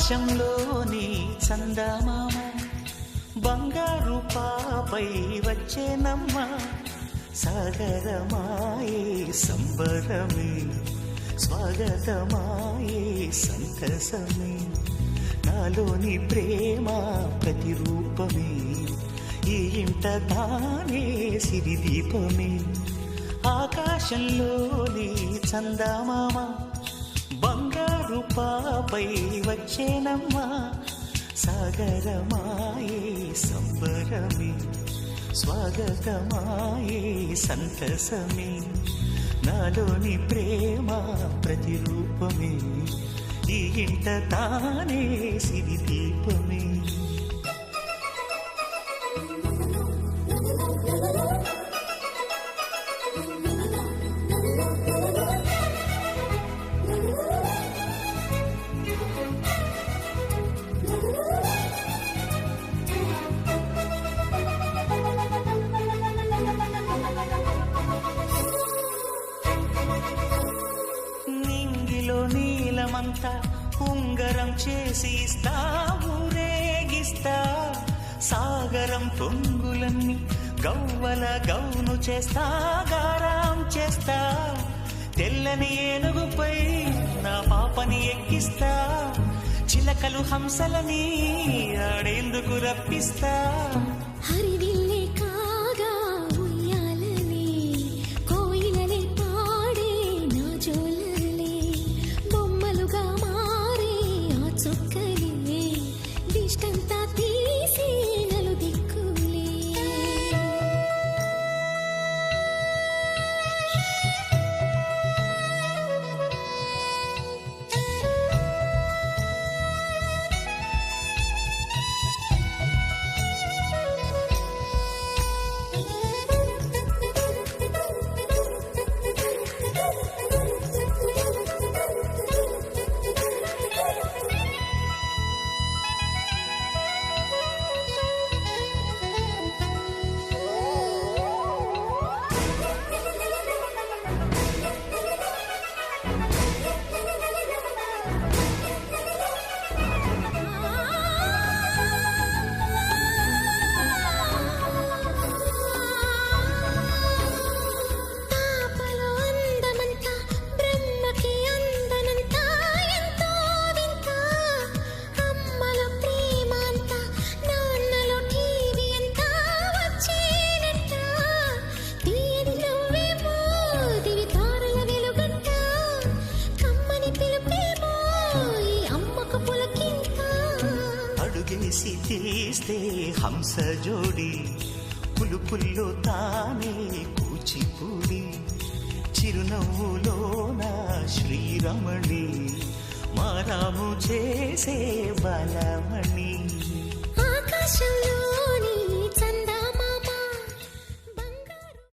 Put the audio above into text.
ఆకాశంలోని చందమామ బంగారు పాపై వచ్చేనమ్మ సాగరమాయే సంబరమే స్వాగతమాయే సంతసమే నాలోని ప్రేమ ప్రతిరూపమే ఈ ఇంట తానే సిరిదీపమే ఆకాశంలోని చందమామ బంగారు పాపై వచ్చేనమ్మా సాగరమాయే సంబరమే స్వాగతమాయే సంతసమే నాలోని ప్రేమ ప్రతిరూపమే ఈ ఇంట తానే సిరిదీపమే నీలమంతా ఉంగరం చేసి ఇస్తా ఊరేగిస్తా సాగరం పొంగులన్నీ గవ్వల గౌను చేస్తా గారాం చేస్తా తెల్లని ఏనుగుపై నా పాపని ఎక్కిస్తా చిలకలు హంసలని ఆడేందుకు రప్పిస్తా హరివిల్లే కాగా ఉయ్యాలలే కోయిలలే పాడే నా జోలలే బొమ్మలుగా మారే ఆ చుక్కలే దిష్టంతా తీసి నలుదిక్కులే అడుగేసి తీస్తే హంస జోడి పులుపుల్లో తానే కూచిపూడి చిరునవ్వులోన శ్రీరమణి మారాము చేసే బలమణి